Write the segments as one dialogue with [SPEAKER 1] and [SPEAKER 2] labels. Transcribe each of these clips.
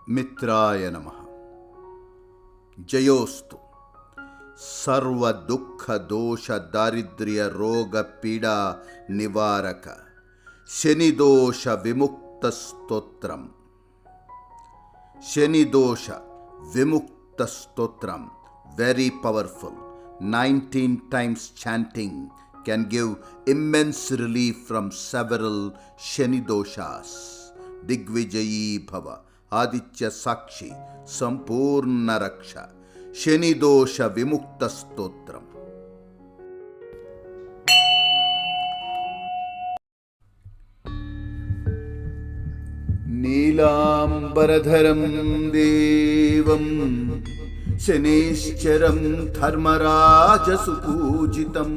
[SPEAKER 1] मित्राय नमः। जयोस्तु। सर्व दुख दोष दारिद्र्य रोग पीड़ा निवारक शनि दोष विमुक्त स्तोत्रम। शनि दोष विमुक्त stotram, very powerful. 19 times chanting can give immense relief from several shani doshas. दिग्विजयी भव, आदित्य साक्षी, संपूर्ण रक्षा, शनि दोष विमुक्त स्तोत्रम। नीलांबरधरं देवं शनिश्चरं धर्मराजसुपूजितं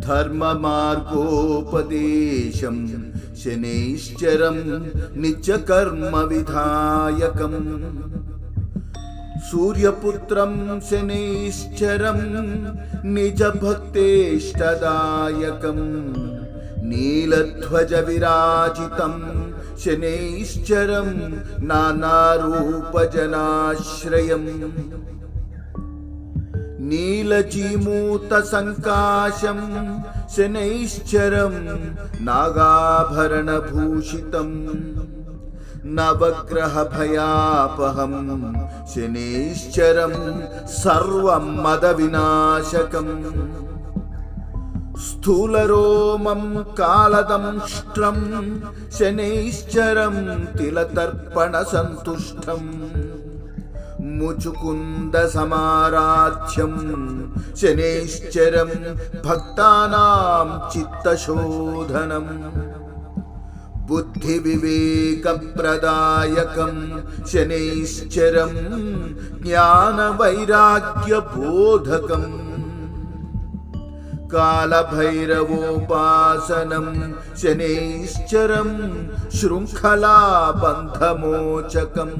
[SPEAKER 1] धर्ममार्गोपदेशं शनिश्चरं नित्यकर्मविधायकं सूर्यपुत्रं शनिश्चरं निजभक्तेष्टदायकं नीलध्वजविराजितं शनिश्चरं नानारूपजनाश्रयं नीलजीमूतसङ्काशं शनिश्चरं नागाभरणभूषितं नवग्रहभयापहं शनिश्चरं सर्वमदविनाशकं स्थूलरोमं कालदंष्ट्रं शनिश्चरं तिलतर्पणसन्तुष्टं मुचुकुन्दसमाराध्यं शनिश्चरं भक्तानां चित्तशोधनं बुद्धिविवेकप्रदायकं शनिश्चरं ज्ञानवैराग्यबोधकं कालभैरवोपासनं शनिश्चरं शृङ्खलाबन्धमोचकं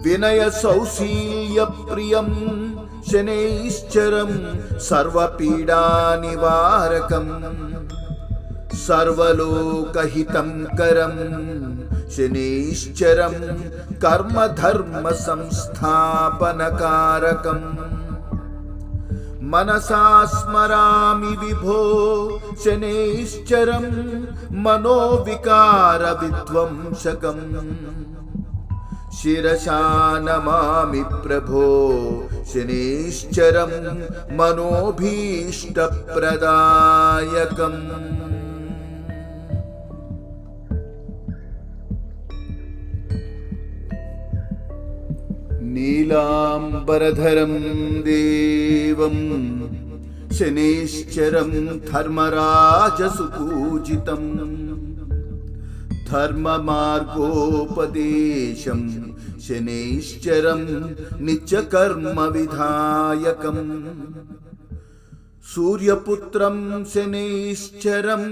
[SPEAKER 1] विनयसौशील्यप्रियं शनिश्चरं सर्वपीडानिवारकं सर्वलोकहितंकरं शनिश्चरं कर्मधर्मसंस्थापनकारकं मनसा स्मरामि विभो शनिश्चरं मनोविकारविध्वंसकं शिरसा नमामि प्रभो शनिश्चरं मनोभीष्टप्रदायकम्। नीलांबरधरं देवं शनिश्चरं धर्मराजसुपूजितं धर्ममार्गोपदेशं शनिश्चरं नित्यकर्मविधायकं सूर्यपुत्रं शनिश्चरं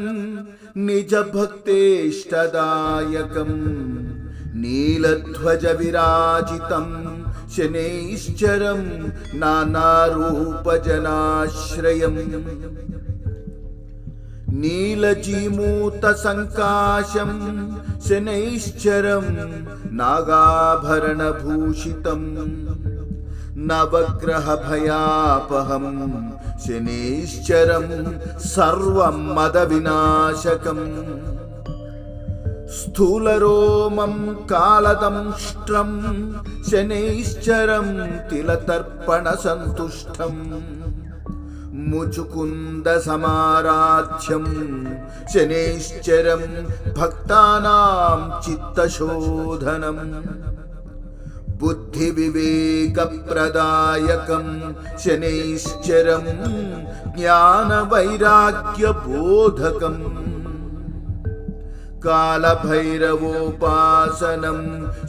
[SPEAKER 1] निजभक्तेष्टदायकं नीलध्वजविराजितं शनिश्चरं नानारूपजनाश्रयं नीलजीमूतसङ्काशं शनिश्चरं नागाभरणभूषितं नवग्रहभयापहं शनिश्चरं सर्वमदविनाशकं स्थूलरोमं कालदंष्ट्रं शनिश्चरं तिलतर्पणसन्तुष्टं मुचुकुन्दसमाराध्यं शनिश्चरं भक्तानां चित्तशोधनं बुद्धिविवेकप्रदायकं शनिश्चरं ज्ञानवैराग्यबोधकं कालभैरवोपासनं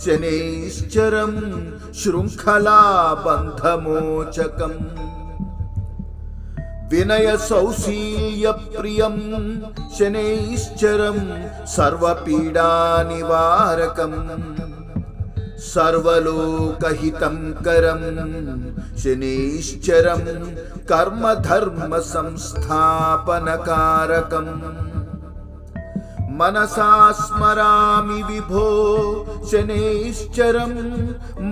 [SPEAKER 1] शनिश्चरं शृङ्खलाबन्धमोचकं विनयसौशील्यप्रियं शनिश्चरं सर्वपीडानिवारकं सर्वलोकहितंकरं शनिश्चरं कर्मधर्मसंस्थापनकारकं मनसा स्मरामि विभो शनैश्चरं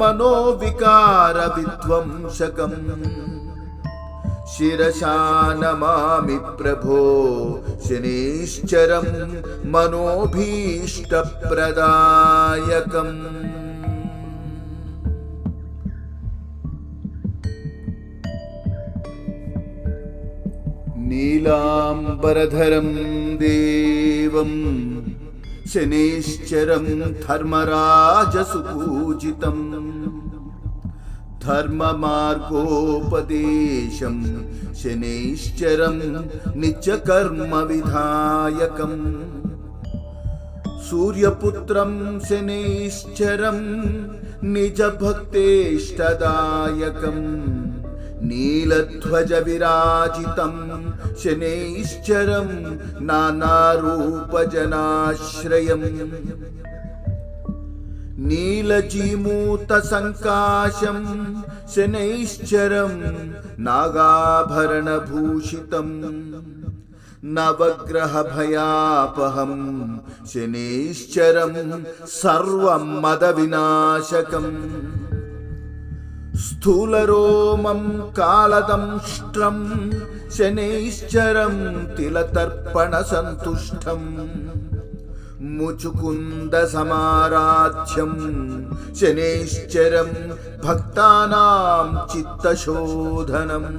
[SPEAKER 1] मनोविकारविध्वंसकम् शिरसा नमामि प्रभो शनैश्चरं मनोभीष्टप्रदायकम्। नीलाम्बरधरं देवं शनैश्चरं धर्मराजसुपूजितं धर्ममार्गोपदेशं शनैश्चरं नित्यकर्मविधायकम् सूर्यपुत्रं शनैश्चरं निजभक्तेष्टदायकम् नीलध्वज विराजितं शनैश्चरं नानारूपजनाश्रयम् नीलजीमूतसङ्काशं शनैश्चरं नागाभरणभूषितं नवग्रहभयापहं शनैश्चरं सर्वं मदविनाशकम् स्थूलरोमं कालदंष्ट्रं शनैश्चरं तिलतर्पणसन्तुष्टं मुचुकुन्दसमाराध्यं शनैश्चरं भक्तानां चित्तशोधनम्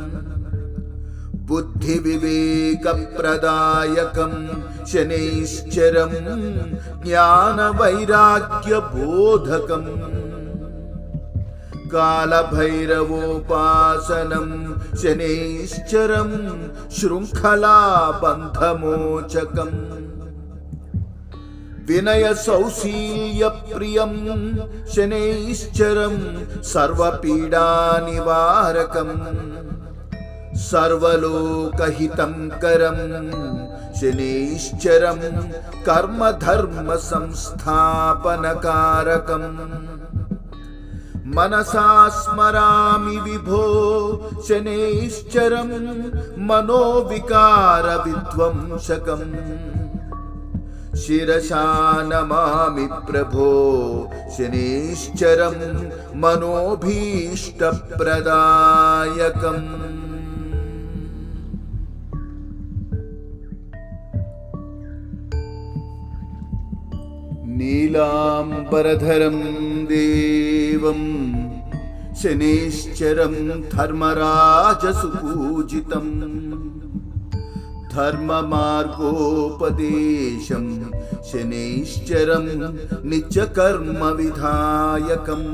[SPEAKER 1] बुद्धिविवेकप्रदायकं शनैश्चरं ज्ञानवैराग्यबोधकम् कालभैरवोपासनं शनैश्चरं शृङ्खलाबन्धमोचकम् विनयसौशील्यप्रियं शनैश्चरं सर्वपीडानिवारकम् सर्वलोकहितंकरं शनैश्चरं कर्मधर्मसंस्थापनकारकम् मनसा स्मरामि विभो शनैश्चरं मनोविकारविध्वंसकम् शिरसा नमामि प्रभो शनैश्चरं मनोभीष्टप्रदायकम्। नीलाम्बरधरं देवं शनैश्चरं धर्मराजसुपूजितं धर्ममार्गोपदेशं शनैश्चरं नित्यकर्मविधायकम्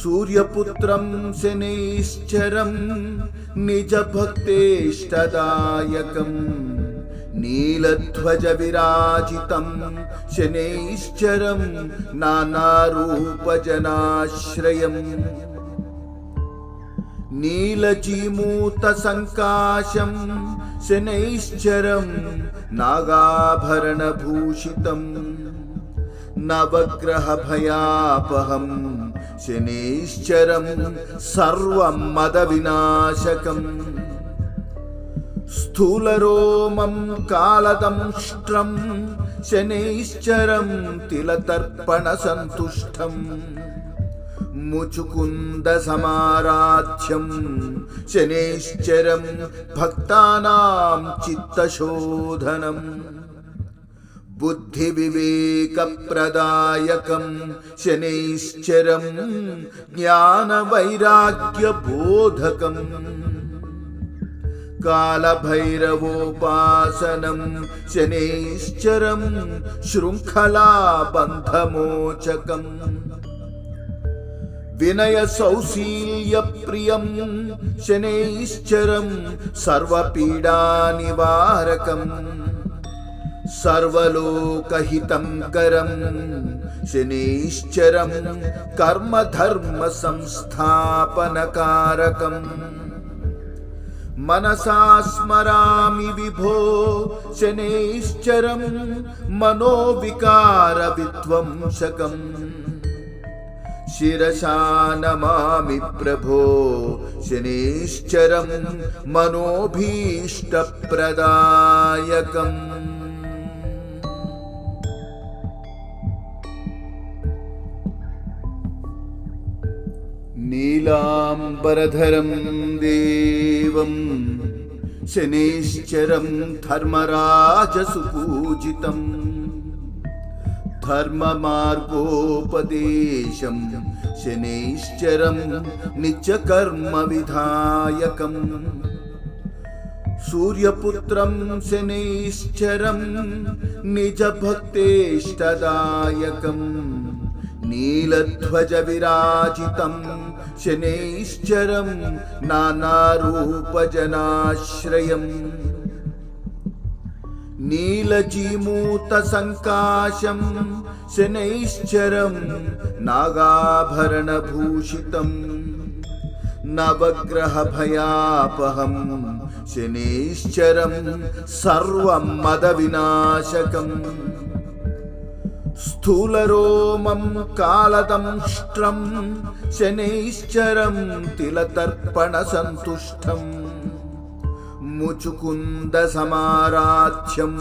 [SPEAKER 1] सूर्यपुत्रं शनैश्चरं निजभक्तेष्टदायकम् नीलध्वज विराजितं शनैश्चरं नानारूपजनाश्रयम् नीलजीमूतसङ्काशं शनैश्चरं नागाभरणभूषितं नवग्रहभयापहं शनैश्चरं सर्वं मदविनाशकम् स्थूलरोमं कालदंष्ट्रं शनैश्चरं तिलतर्पणसन्तुष्टं मुचुकुन्दसमाराध्यं शनैश्चरं भक्तानां चित्तशोधनम् बुद्धिविवेकप्रदायकं शनैश्चरं ज्ञानवैराग्यबोधकम् कालभैरवोपासनं शनैश्चरं शृङ्खलाबन्धमोचकम् विनयसौशील्यप्रियं शनैश्चरं सर्वपीडानिवारकम् सर्वलोकहितंकरं शनैश्चरं कर्मधर्मसंस्थापनकारकम् मनसा स्मरामि विभो शनैश्चरं मनोविकारविध्वंसकम् शिरसा नमामि प्रभो शनैश्चरं मनोभीष्टप्रदायकम्। नीलाम्बरधरं देवं शनैश्चरं धर्मराजसुपूजितं धर्ममार्गोपदेशं शनैश्चरं नित्यकर्मविधायकं सूर्यपुत्रं शनैश्चरं निजभक्तेष्टदायकं नीलध्वजविराजितं शनैश्चरं नानारूपजनाश्रयम् नीलजीमूतसङ्काशं शनैश्चरं नागाभरणभूषितं नवग्रहभयापहं शनैश्चरं सर्वमदविनाशकम् स्थूलरोमं कालदंष्ट्रं शनैश्चरं तिलतर्पणसन्तुष्टं मुचुकुन्दसमाराध्यं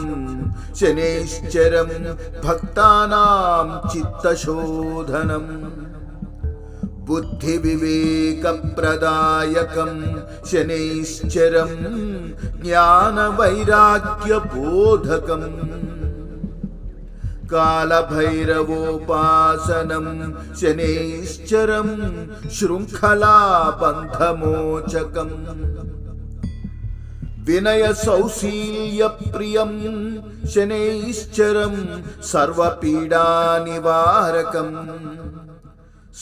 [SPEAKER 1] शनैश्चरं भक्तानां चित्तशोधनम् बुद्धिविवेकप्रदायकं शनैश्चरं ज्ञानवैराग्यबोधकम् कालभैरवोपासनं शनैश्चरं शृङ्खलाबन्धमोचकम् विनयसौशील्यप्रियं शनैश्चरं सर्वपीडानिवारकम्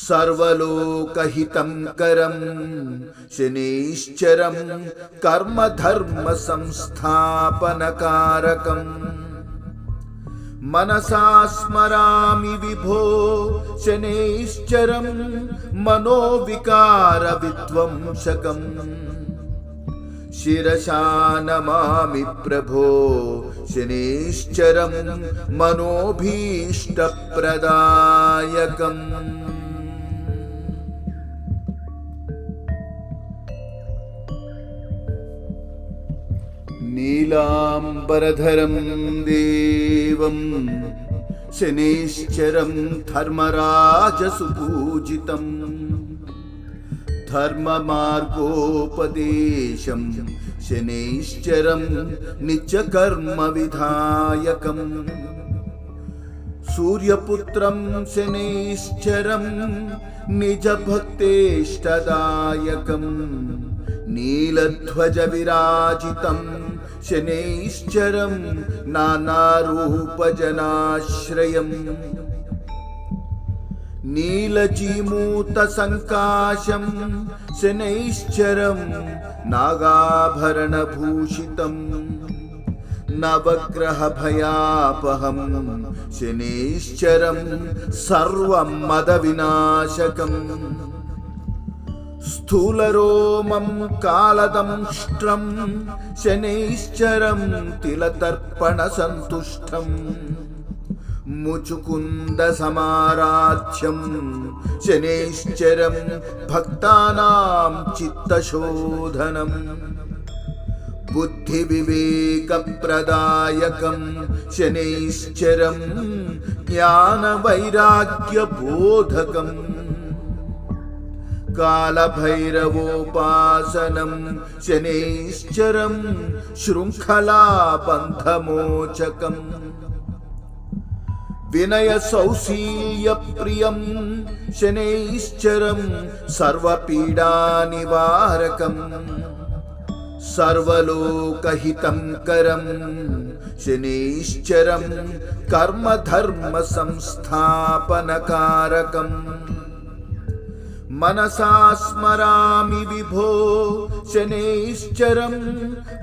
[SPEAKER 1] सर्वलोकहितं करं शनैश्चरं कर्मधर्मसंस्थापनकारकम् मनसा स्मरामि विभो शनैश्चरं मनोविकारविध्वंसकम् शिरसा नमामि प्रभो शनैश्चरं मनोभीष्टप्रदायकम् नीलाम्बरधरं देवं शनैश्चरं धर्मराजसुपूजितं धर्ममार्गोपदेशं शनैश्चरं नित्यकर्मविधायकं सूर्यपुत्रं शनैश्चरं निजभक्तेष्टदायकं नीलध्वजविराजितं शनैश्चरं नानारूपजनाश्रयम् नीलजीमूतसङ्काशं शनैश्चरं नागाभरणभूषितं नवग्रहभयापहं शनैश्चरं सर्वमदविनाशकम् स्थूलरोमं कालदंष्ट्रं शनैश्चरं तिलतर्पणसन्तुष्टं मुचुकुन्दसमाराध्यं शनैश्चरं भक्तानां चित्तशोधनम् बुद्धिविवेकप्रदायकं शनैश्चरं ज्ञानवैराग्यबोधकम् कालभैरवोपासनं शनैश्चरं शृङ्खलाबन्धमोचकम् विनयसौशील्यप्रियं शनैश्चरं सर्वपीडानिवारकम् सर्वलोकहितं करं शनैश्चरं कर्मधर्मसंस्थापनकारकम् मनसा स्मरामि विभो शनैश्चरं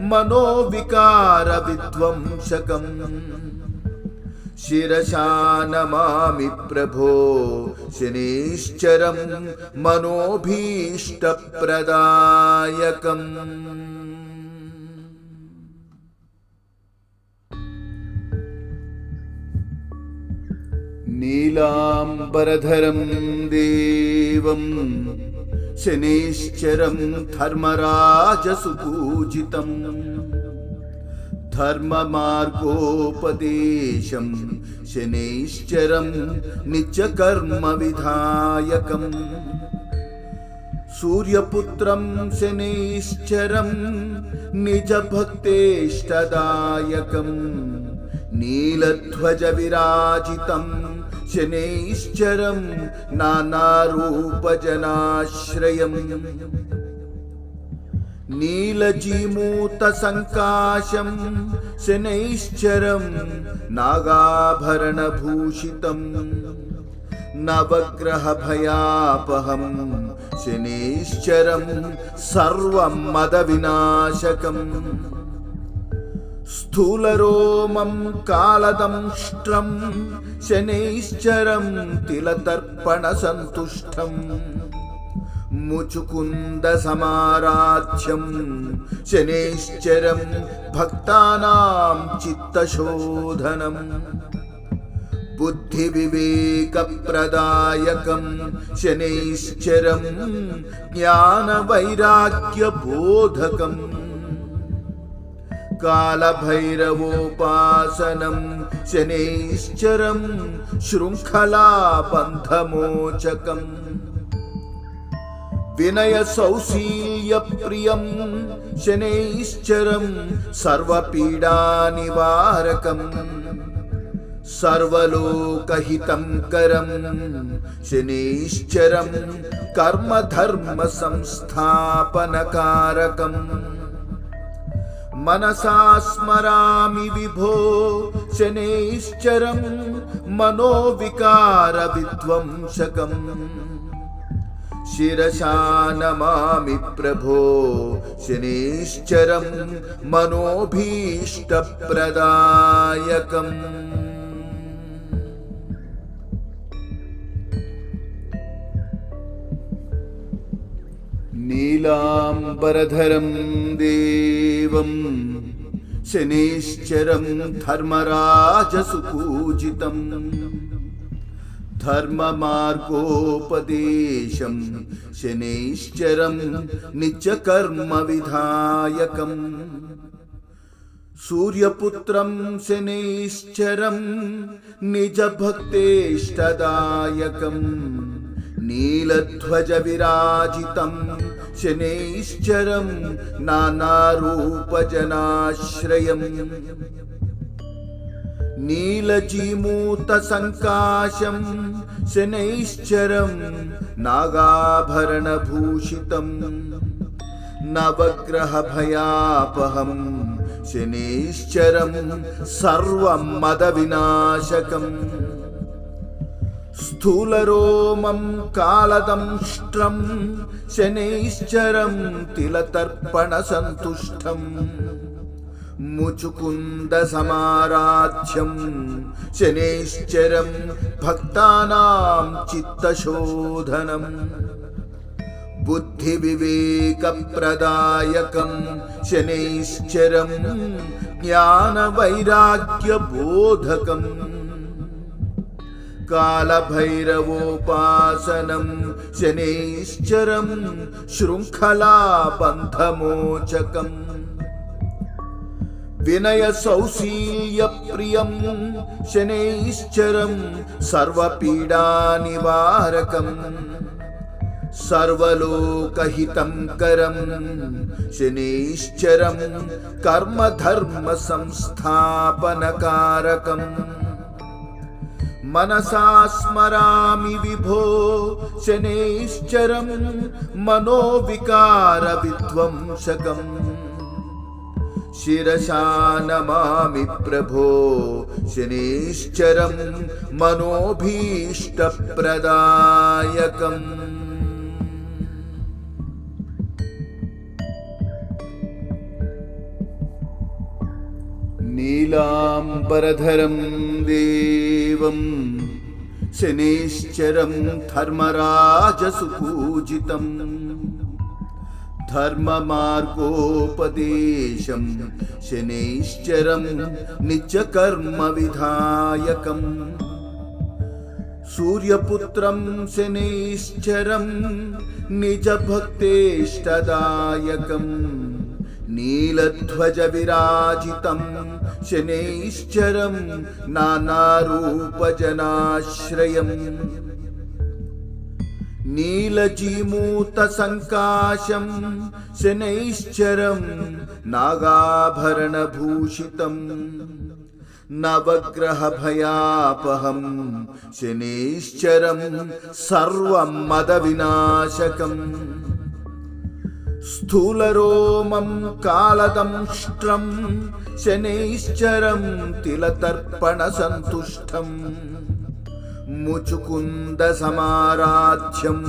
[SPEAKER 1] मनोविकारविध्वंसकम् शिरसा नमामि प्रभो शनैश्चरं मनोभीष्टप्रदायकम् नीलाम्बरधरं देवं शनैश्चरं धर्मराजसुपूजितं धर्ममार्गोपदेशं शनैश्चरं नित्यकर्मविधायकं सूर्यपुत्रं शनैश्चरं निजभक्तेष्टदायकं नीलध्वजविराजितं शनैश्चरं नानारूपजनाश्रयम् नीलजीमूतसङ्काशं शनैश्चरं नागाभरणभूषितं नवग्रहभयापहं शनैश्चरं सर्वं मदविनाशकम् स्थूलरोमं कालदंष्ट्रं शनैश्चरं तिलतर्पणसन्तुष्टम् मुचुकुन्दसमाराध्यं शनैश्चरं भक्तानां चित्तशोधनम् बुद्धिविवेकप्रदायकं शनैश्चरं ज्ञानवैराग्यबोधकम् कालभैरवोपासनं शनैश्चरं शृङ्खलाबन्धमोचकम् विनयसौशील्यप्रियं शनैश्चरं सर्वपीडानिवारकम् सर्वलोकहितंकरं शनैश्चरं कर्मधर्मसंस्थापनकारकम् मनसा स्मरामि विभो शनैश्चरं मनोविकारविध्वंसकम् शिरसा नमामि प्रभो शनैश्चरं मनोभीष्टप्रदायकम् नीलाम्बरधरं देवं शनैश्चरं धर्मराजसुपूजितं धर्ममार्गोपदेशं शनैश्चरं नित्यकर्मविधायकम् सूर्यपुत्रं शनैश्चरं निजभक्तेष्टदायकं नीलध्वजविराजितं शनैश्चरं नानारूपजनाश्रयम् नीलजीमूतसङ्काशं शनैश्चरं नागाभरणभूषितं नवग्रहभयापहं शनैश्चरं सर्वं मदविनाशकम् स्थूलरोमं कालदंष्ट्रं शनैश्चरं तिलतर्पणसन्तुष्टम् मुचुकुन्दसमाराध्यं शनैश्चरं भक्तानां चित्तशोधनम् बुद्धिविवेकप्रदायकं शनैश्चरं ज्ञानवैराग्यबोधकम् कालभैरवोपासनं शनैश्चरं शृङ्खलाबन्धमोचकम् विनयसौशील्यप्रियं शनैश्चरं सर्वपीडानिवारकम् सर्वलोकहितंकरं शनैश्चरं कर्मधर्मसंस्थापनकारकम् मनसा स्मरामि विभो शनैश्चरं मनोविकारविध्वंसकम् शिरसा नमामि प्रभो शनैश्चरं मनोभीष्टप्रदायकम् नीलाम्बरधरं देवं शनैश्चरं धर्मराजसुपूजितं धर्ममार्गोपदेशं शनैश्चरं नित्यकर्मविधायकम् सूर्यपुत्रं शनैश्चरं निजभक्तेष्टदायकं नीलध्वजविराजितं शनैश्चरं नानारूपजनाश्रयम् नीलजीमूतसङ्काशं शनैश्चरं नागाभरणभूषितं नवग्रहभयापहं शनैश्चरं सर्वमदविनाशकम् स्थूलरोमं कालदंष्ट्रं शनैश्चरं तिलतर्पणसन्तुष्टम् मुचुकुन्दसमाराध्यं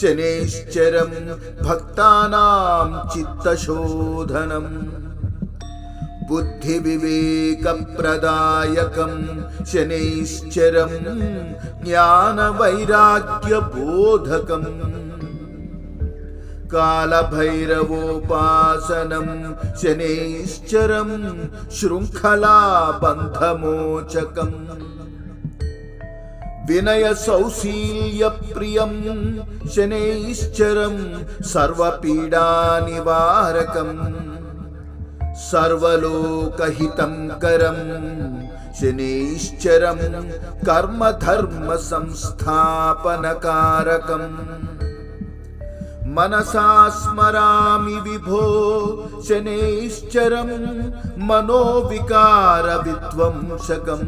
[SPEAKER 1] शनैश्चरं भक्तानां चित्तशोधनम् बुद्धिविवेकप्रदायकं शनैश्चरं ज्ञानवैराग्यबोधकम् कालभैरवोपासनं शनैश्चरं शृङ्खलाबन्धमोचकम् विनयसौशील्यप्रियं शनैश्चरं सर्वपीडानिवारकम् सर्वलोकहितंकरं शनैश्चरं कर्मधर्मसंस्थापनकारकम् मनसा स्मरामि विभो शनैश्चरं मनोविकारविध्वंसकम्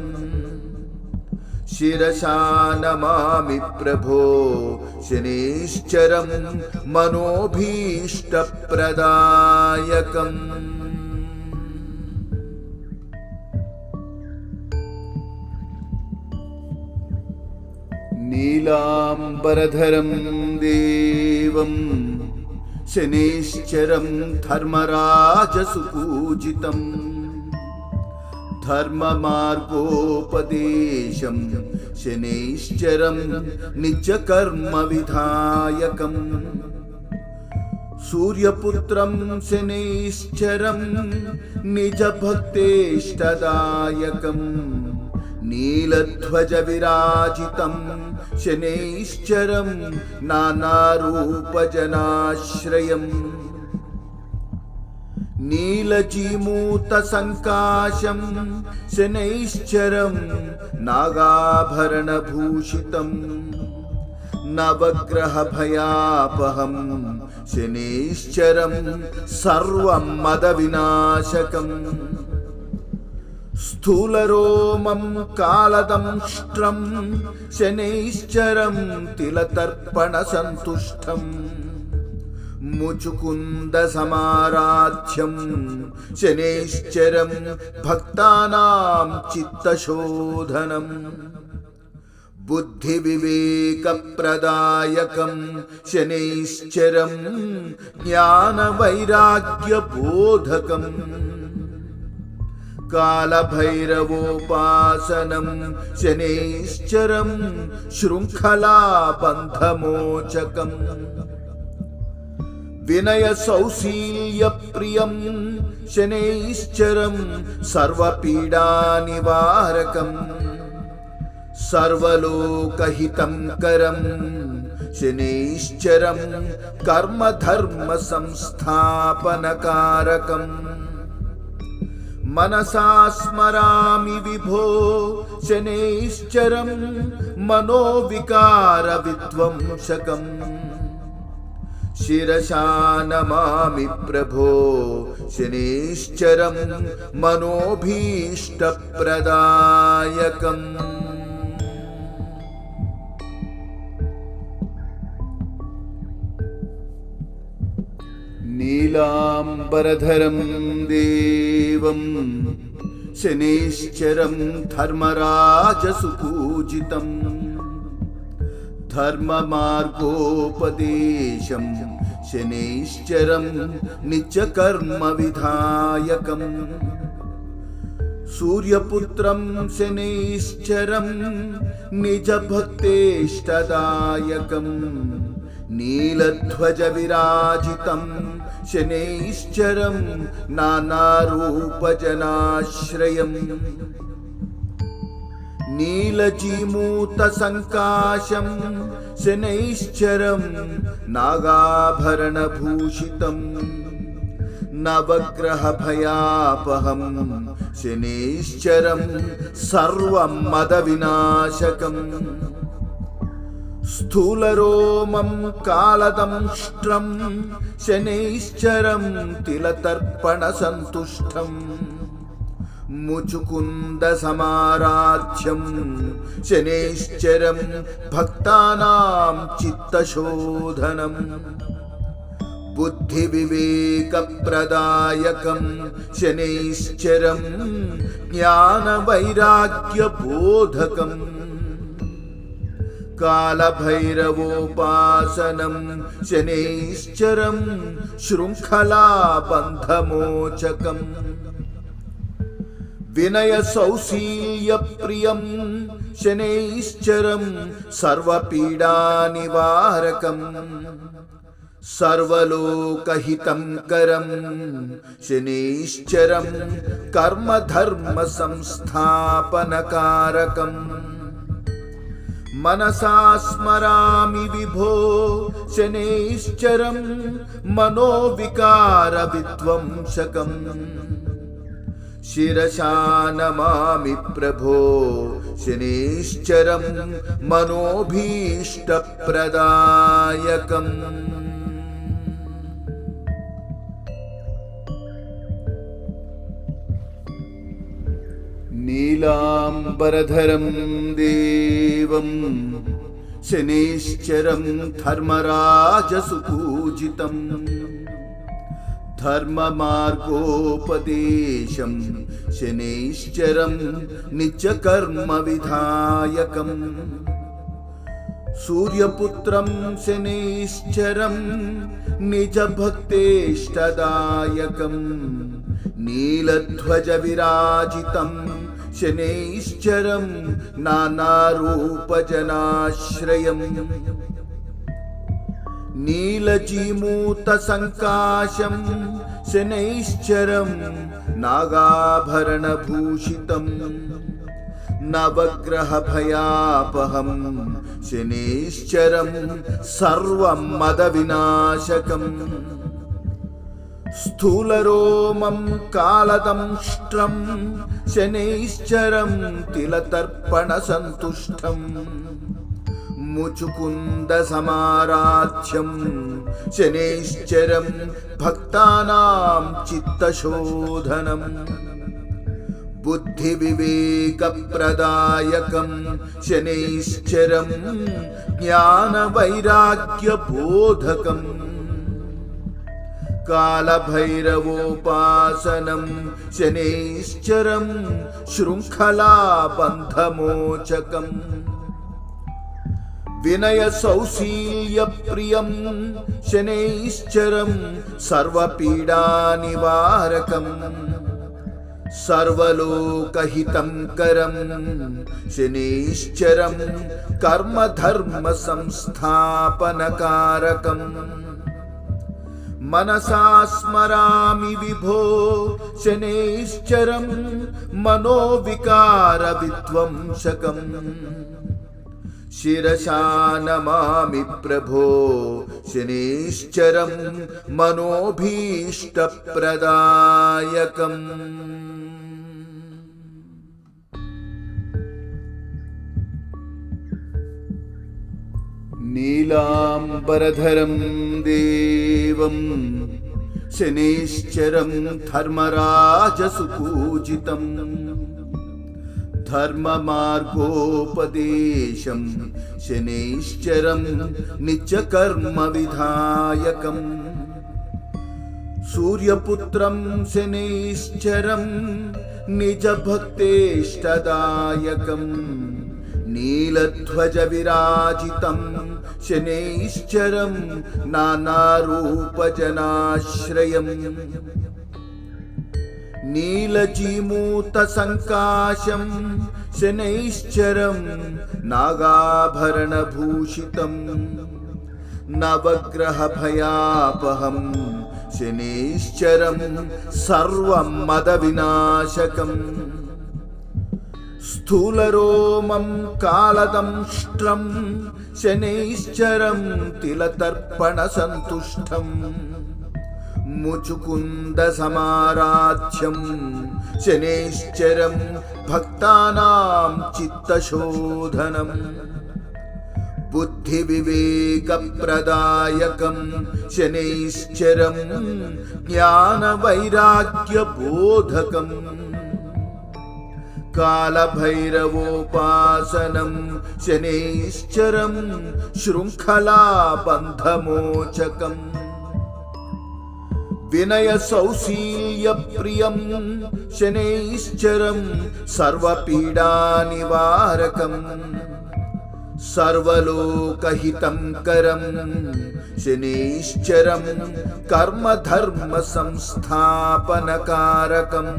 [SPEAKER 1] शिरसा नमामि प्रभो शनैश्चरं मनोभीष्टप्रदायकम् नीलाम्बरधरं देवं शनैश्चरं धर्मराजसुपूजितम् धर्ममार्गोपदेशं शनैश्चरं नित्यकर्मविधायकम् सूर्यपुत्रं शनैश्चरं निजभक्तेष्टदायकम् नीलध्वजविराजितं शनैश्चरं नानारूपजनाश्रयम् नीलजीमूतसङ्काशं शनैश्चरं नागाभरणभूषितं नवग्रहभयापहं शनैश्चरं सर्वमदविनाशकम् स्थूलरोमं कालदंष्ट्रं शनैश्चरं तिलतर्पणसन्तुष्टम् मुचुकुन्दसमाराध्यं शनैश्चरं भक्तानां चित्तशोधनम् बुद्धिविवेकप्रदायकं शनैश्चरं ज्ञानवैराग्यबोधकम् कालभैरवोपासनं शनैश्चरं शृङ्खलाबन्धमोचकम् विनयसौशील्यप्रियं शनैश्चरं सर्वपीडानिवारकम् सर्वलोकहितंकरं शनैश्चरं कर्मधर्मसंस्थापनकारकम् मनसा स्मरामि विभो शनैश्चरं मनोविकारविध्वंसकम् शिरसा नमामि प्रभो शनैश्चरं मनोभीष्टप्रदायकम् नीलाम्बरधरं देवं शनैश्चरं धर्मराजसुपूजितम् धर्ममार्गोपदेशं शनैश्चरं नित्यकर्मविधायकम् सूर्यपुत्रं शनैश्चरं निजभक्तेष्टदायकम् नीलध्वजविराजितं शनैश्चरं नानारूपजनाश्रयम् नीलजीमूतसङ्काशं शनैश्चरं नागाभरणभूषितं नवग्रहभयापहं शनैश्चरं सर्वमदविनाशकम् స్థూలరోమం కాలదంష్ట్రం శనైశ్చరం తిలతర్పణ సంతుష్టం ముచుకుంద సమారాధ్యం శనైశ్చరం భక్తానాం చిత్తశోధనం బుద్ధి వివేక ప్రదాయకం శనైశ్చరం జ్ఞాన వైరాగ్య బోధకం కాలభైరవోపాసనం శనైశ్చరం శృంఖలా బంధమోచకం వినయ సౌశీల్య ప్రియం శనైశ్చరం సర్వపీడా నివారకం సర్వలోకహితం కరం శనైశ్చరం కర్మధర్మ సంస్థాపనకారకం మనసా స్మరామి విభో శనైశ్చరం మనోవికార విధ్వంసకం శిరసా నమామి ప్రభో శనైశ్చరం మనోభీష్టప్రదాయకం నీలాంబరధరం దేవం శనైశ్చరం ధర్మరాజసుపూజితం ధర్మమార్గోపదేశం శనైశ్చరం నిత్యకర్మ విధాయకం సూర్యపుత్రం శనైశ్చరం నిజభక్తేష్టదాయకం నీలధ్వజ విరాజితం శనైశ్చరం నానారూపజనాశ్రయం నీలజీమూత సంకాశం శనైశ్చరం నాగాభరణభూషితం నవగ్రహ భయాపహం శనైశ్చరం సర్వం మద వినాశకం స్థూలరోమం కాలదంష్ట్రం శనైశ్చరం తిలతర్పణ సంతుష్టం ముచుకుంద సమారాధ్యం శనైశ్చరం భక్తానాం చిత్తశోధనం బుద్ధి వివేక ప్రదాయకం శనైశ్చరం జ్ఞాన వైరాగ్య బోధకం కాలభైరవోపాసనం శనైశ్చరం శృంఖలా బంధమోచకం వినయ సౌశీల్య ప్రియం శనైశ్చరం సర్వపీడా నివారకం సర్వలోకహితం కరం శనైశ్చరం కర్మధర్మ సంస్థాపనకారకం మనసా స్మరామి విభో శనైశ్చరం మనోవికార విధ్వంసకం శిరసా నమామి ప్రభో శనైశ్చరం మనోభీష్టప్రదాయకం నీలాంబరధరం దేవం శనైశ్చరం ధర్మరాజసుపూజితం ధర్మమార్గోపదేశం శనైశ్చరం నిత్యకర్మ విధాయకం సూర్యపుత్రం శనైశ్చరం నిజభక్తేష్టదాయకం నీలధ్వజ విరాజితం శనైశ్చరం నానారూపజనాశ్రయం నీలజీమూత సంకాశం శనైశ్చరం నాగాభరణభూషితం నవగ్రహ భయాపహం శనైశ్చరం సర్వం మద వినాశకం స్థూలరోమం కాలదంష్ట్రం శనైశ్చరం తిలతర్పణ సంతుష్టం ముచుకుంద సమారాధ్యం శనైశ్చరం భక్తానాం చిత్తశోధనం बुद्धिविवेकप्रदायकं शनैश्चरं ज्ञानवैराग्यबोधकम् कालभैरवोपासनं शनैश्चरं शृङ्खलाबन्धमोचकम् विनयसौशील्यप्रियं शनैश्चरं सर्वपीडानिवारकम् सर्वलोकहितंकरं शनैश्चरं कर्मधर्मसंस्थापनकारकम्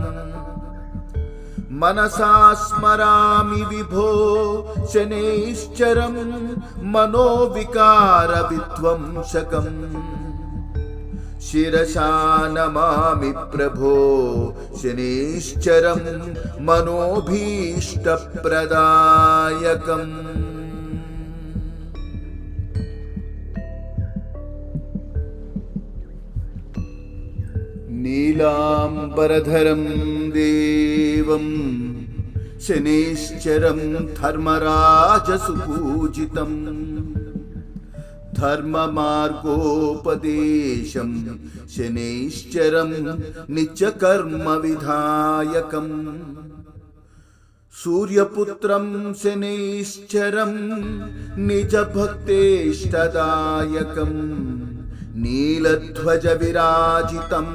[SPEAKER 1] मनसा स्मरामि विभो शनैश्चरं मनोविकारविध्वंसकम् शिरसा नमामि प्रभो शनैश्चरं मनोभीष्टप्रदायकम् नीलाम्बरधरं देवं शनैश्चरं धर्मराजसुपूजितं धर्ममार्गोपदेशं शनैश्चरं नित्यकर्मविधायकम् सूर्यपुत्रं शनैश्चरं निजभक्तेष्टदायकम् नीलध्वजविराजितं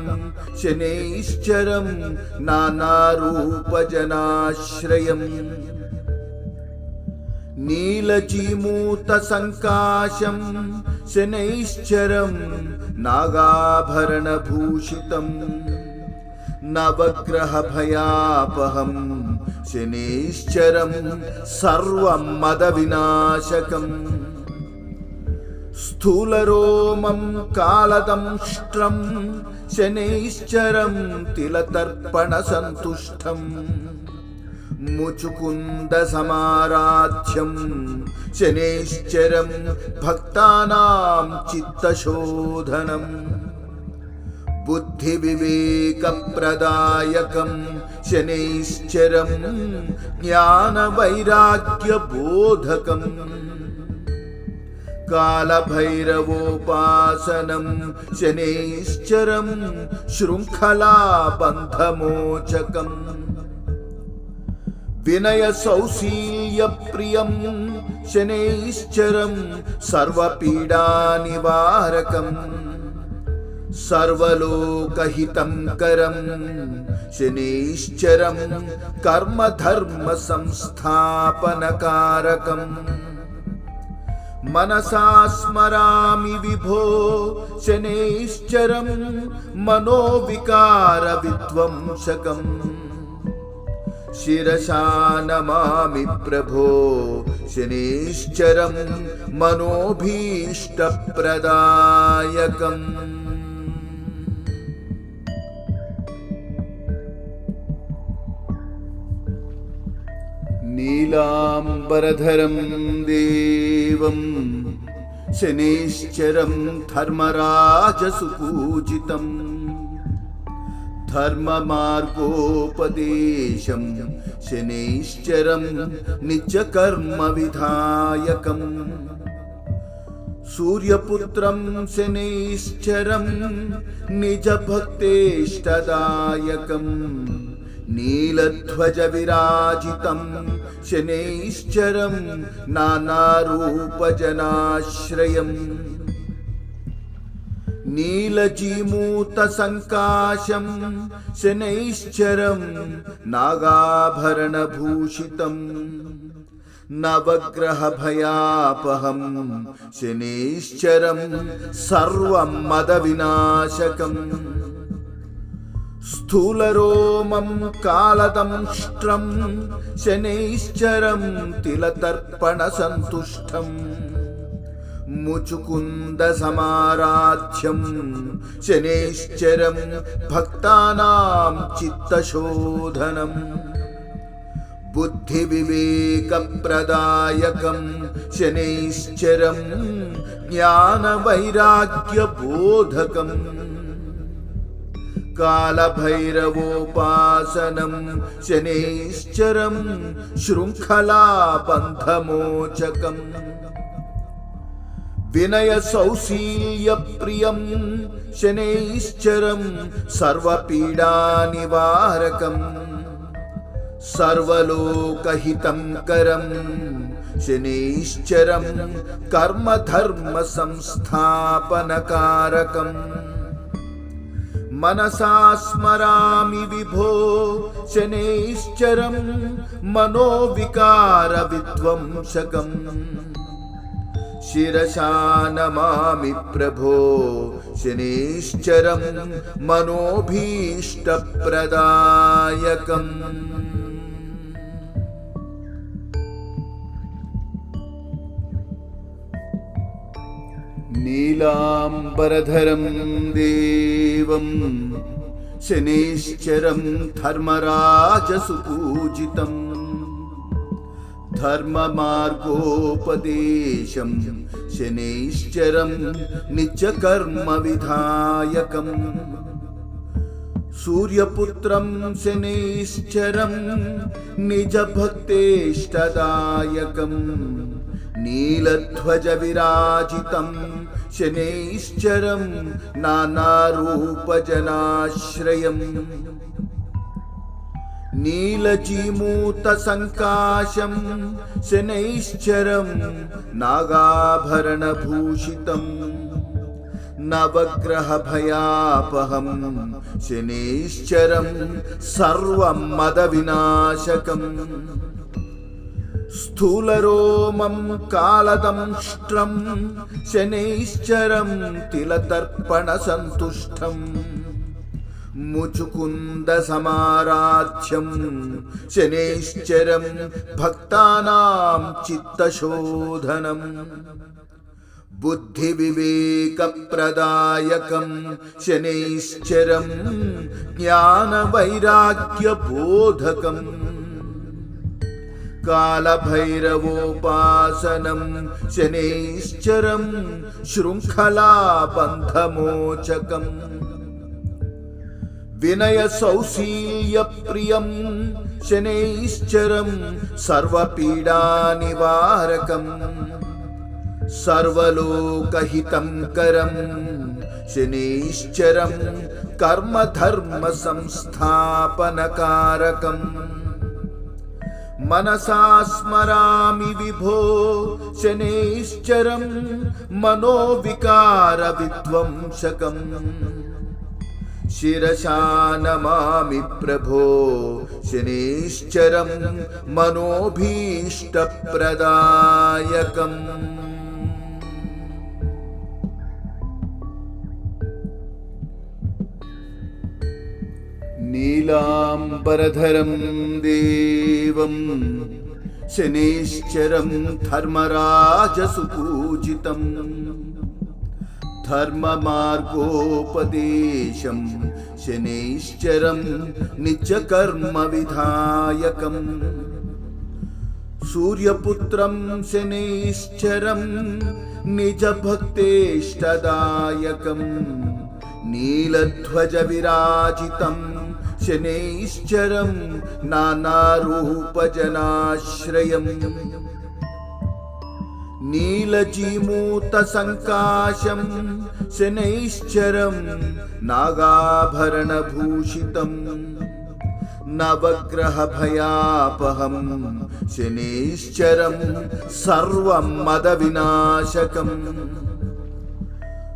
[SPEAKER 1] शनैश्चरं नानारूपजनाश्रयम् नीलजीमूतसङ्काशं शनैश्चरं नागाभरणभूषितं नवग्रहभयापहं शनैश्चरं सर्वमदविनाशकम् स्थूलरोमं कालदंष्ट्रं शनैश्चरं तिलतर्पणसन्तुष्टं मुचुकुन्दसमाराध्यं शनैश्चरं भक्तानां चित्तशोधनम् बुद्धिविवेकप्रदायकं शनैश्चरं ज्ञानवैराग्यबोधकम् कालभैरवोपासनं शनैश्चरं शृङ्खलाबन्धमोचकम् विनयसौशील्यप्रियं शनैश्चरं सर्वपीडानिवारकम् सर्वलोकहितंकरं शनैश्चरं कर्मधर्मसंस्थापनकारकम् मनसा स्मरामि विभो शनैश्चरं मनोविकारविध्वंसकम् शिरसा नमामि प्रभो शनैश्चरं मनोभीष्टप्रदायकम् नीलाम्बरधरं देवं शनैश्चरं धर्मराजसुपूजितं धर्ममार्गोपदेशं शनैश्चरं नित्यकर्मविधायकम् सूर्यपुत्रं शनैश्चरं निजभक्तेष्टदायकम् नीलध्वजविराजितं शनैश्चरं नानारूपजनाश्रयम् नीलजीमूतसङ्काशं शनैश्चरं नागाभरणभूषितं नवग्रहभयापहं शनैश्चरं सर्वमदविनाशकम् स्थूलरोमं कालदंष्ट्रं शनैश्चरं तिलतर्पणसन्तुष्टं मुचुकुन्दसमाराध्यं शनैश्चरं भक्तानां चित्तशोधनम् बुद्धिविवेकप्रदायकं शनैश्चरं ज्ञानवैराग्यबोधकम् कालभैरवोपासनं शनैश्चरं शृङ्खलाबन्धमोचकम् వినయ సౌశీల్య ప్రియం శనైశ్చరం సర్వపీడా నివారకం సర్వలోకహితం కరం శనైశ్చరం కర్మధర్మ సంస్థాపనకారకం మనసా స్మరామి విభో శనైశ్చరం మనోవికార విధ్వంసకం శిరసా నమామి ప్రభో శనైశ్చరం మనోభీష్టప్రదాయకం నీలాంబరధరం దేవం శనైశ్చరం ధర్మరాజసుపూజితం ధర్మమార్గోపదేశం శనైశ్చరం నిత్యకర్మ విధాయకం సూర్యపుత్రం శనైశ్చరం నిజభక్తేష్టదాయకం నీలధ్వజ విరాజితం శనైశ్చరం నానారూపజనాశ్రయం నీలజీమూత సంకాశం శనైశ్చరం నాగాభరణభూషితం నవగ్రహ భయాపహం శనైశ్చరం సర్వం మద వినాశకం స్థూలరోమం కాలదంష్ట్రం శనైశ్చరం తిలతర్పణ సంతుష్టం ముచుకుంద సమారాధ్యం శనైశ్చరం భక్తానాం చిత్తశోధనం బుద్ధి వివేక ప్రదాయకం శనైశ్చరం జ్ఞాన వైరాగ్య బోధకం కాలభైరవోపాసనం శనైశ్చరం శృంఖలాబంధమోచకం వినయ సౌశీల్య ప్రియం శనైశ్చరం సర్వపీడా నివారకం సర్వలోకహితం కరం శనైశ్చరం కర్మధర్మ సంస్థాపనకారకం మనసా స్మరామి విభో శనైశ్చరం మనోవికార విధ్వంసకం శిరసా నమామి ప్రభో శనైశ్చరం మనోభీష్టప్రదాయకం నీలాంబరధరం దేవం శనైశ్చరం ధర్మరాజసుపూజితం ధర్మమార్గోపదేశం శనైశ్చరం నిత్యకర్మ విధాయకం సూర్యపుత్రం శనైశ్చరం నిజభక్తేష్టదాయకం నీలధ్వజ విరాజితం శనైశ్చరం నానారూపజనాశ్రయం నీలజీమూత సంకాశం శనైశ్చరం నాగాభరణభూషితం నవగ్రహ భయాపహం శనైశ్చరం సర్వం మద వినాశకం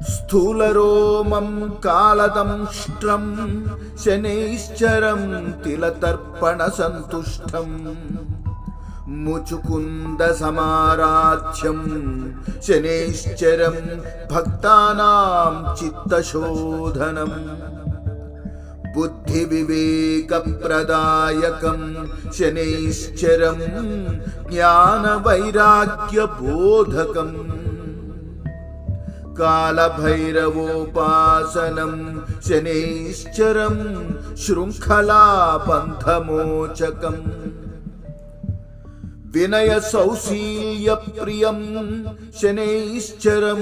[SPEAKER 1] స్థూలరోమం కాలదంష్ట్రం శనైశ్చరం తిలతర్పణ సంతుష్టం ముచుకుంద సమారాధ్యం శనైశ్చరం భక్తానాం చిత్తశోధనం బుద్ధి వివేక ప్రదాయకం శనైశ్చరం జ్ఞాన వైరాగ్య బోధకం కాలభైరవోపాసనం శనైశ్చరం శృంఖలాబంధమోచకం వినయ సౌశీల్య ప్రియం శనైశ్చరం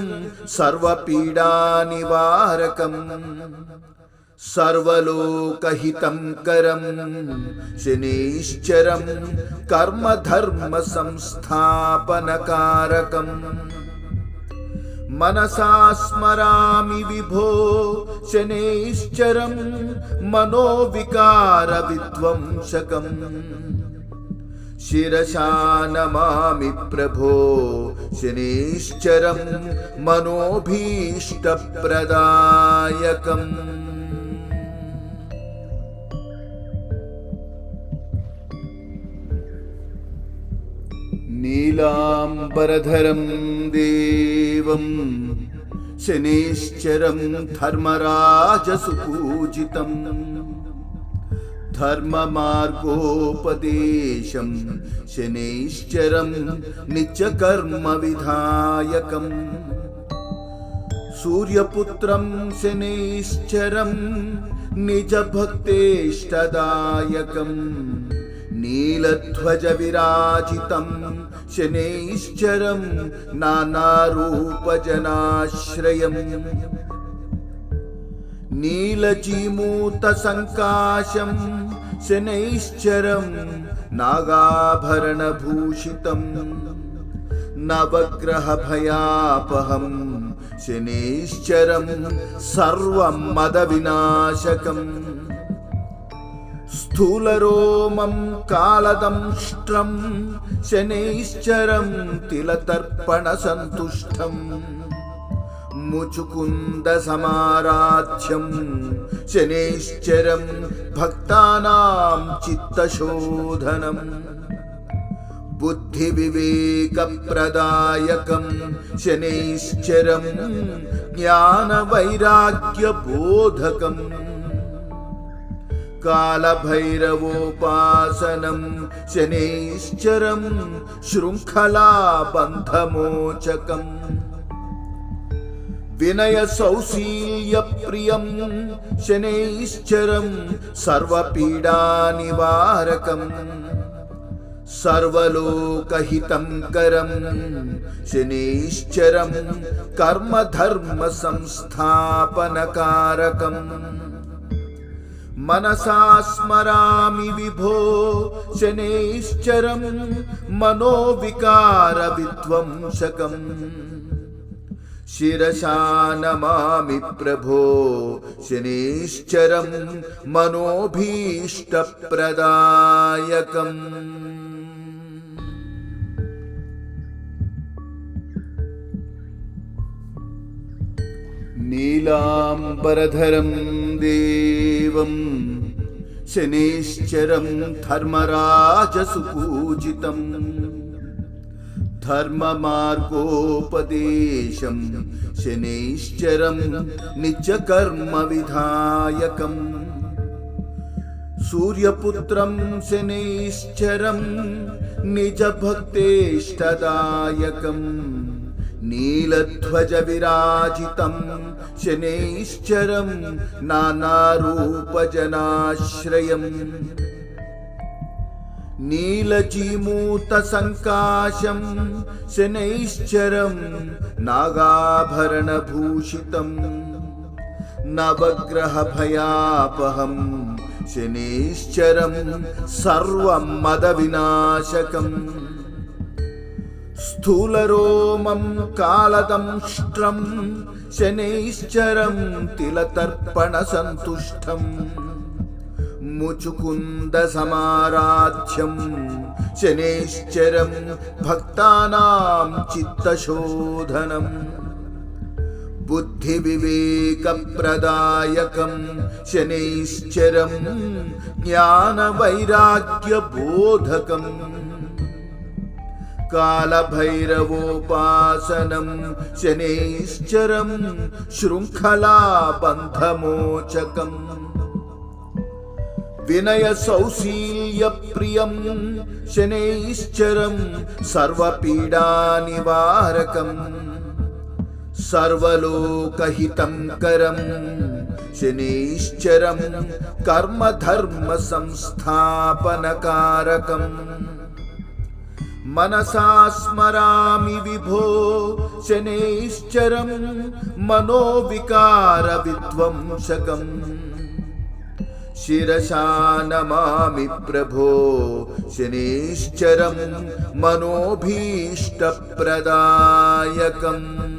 [SPEAKER 1] సర్వపీడా నివారకం సర్వలోకహితం కరం శనైశ్చరం కర్మధర్మ సంస్థాపనకారకం मनसा स्मरामि विभो शनैश्चरं मनोविकारविध्वंसकम् शिरसा नमामि प्रभो शनैश्चरं मनोभीष्टप्रदायकम्। नीलाम्बरधरं देवं शनैश्चरं धर्मराजसुपूजितं धर्ममार्गोपदेशं शनैश्चरं नित्यकर्मविधायकम् सूर्यपुत्रं शनैश्चरं निजभक्तेष्टदायकम् नीलध्वजविराजितं शनैश्चरं नानारूपजनाश्रयम् नीलजीमूतसङ्काशं शनैश्चरं नागाभरणभूषितं नवग्रहभयापहं शनैश्चरं सर्वमदविनाशकम् स्थूलरोमं कालदंष्ट्रं शनैश्चरं तिलतर्पणसन्तुष्टं मुचुकुन्दसमाराध्यं शनैश्चरं भक्तानां चित्तशोधनम् बुद्धिविवेकप्रदायकं शनैश्चरं ज्ञानवैराग्यबोधकम् कालभैरवोपासनं शनैश्चरं शृङ्खलाबन्धमोचकम् विनयसौशील्यप्रियं शनैश्चरं सर्वपीडानिवारकम् सर्वलोकहितंकरं शनैश्चरं कर्मधर्मसंस्थापनकारकम् मनसा स्मरामि विभो शनैश्चरं मनोविकारविध्वंसकम् शिरसा नमामि प्रभो शनैश्चरं मनोभीष्टप्रदायकम्। नीलाम्बरधरं देवं शनैश्चरं धर्मराजसुपूजितं धर्ममार्गोपदेशं शनैश्चरं नित्यकर्मविधायकम् सूर्यपुत्रं शनैश्चरं निजभक्तेष्टदायकम् नीलध्वजविराजितं शनैश्चरं नानारूपजनाश्रयम् नीलजीमूतसङ्काशं शनैश्चरं नागाभरणभूषितं नवग्रहभयापहं शनैश्चरं सर्वमदविनाशकम् स्थूलरोमं कालदंष्ट्रं शनैश्चरं तिलतर्पणसन्तुष्टं मुचुकुन्दसमाराध्यं शनैश्चरं भक्तानां चित्तशोधनम् बुद्धिविवेकप्रदायकं शनैश्चरं ज्ञानवैराग्यबोधकम् कालभैरवोपासनं शनैश्चरं शृङ्खलाबन्धमोचकम् विनयसौशील्यप्रियं शनैश्चरं सर्वपीडानिवारकम् सर्वलोकहितंकरं शनैश्चरं कर्मधर्मसंस्थापनकारकम् मनसा स्मरामि विभो शनैश्चरं मनोविकारविध्वंसकम् शिरसा नमामि प्रभो शनैश्चरं मनोभीष्टप्रदायकम्।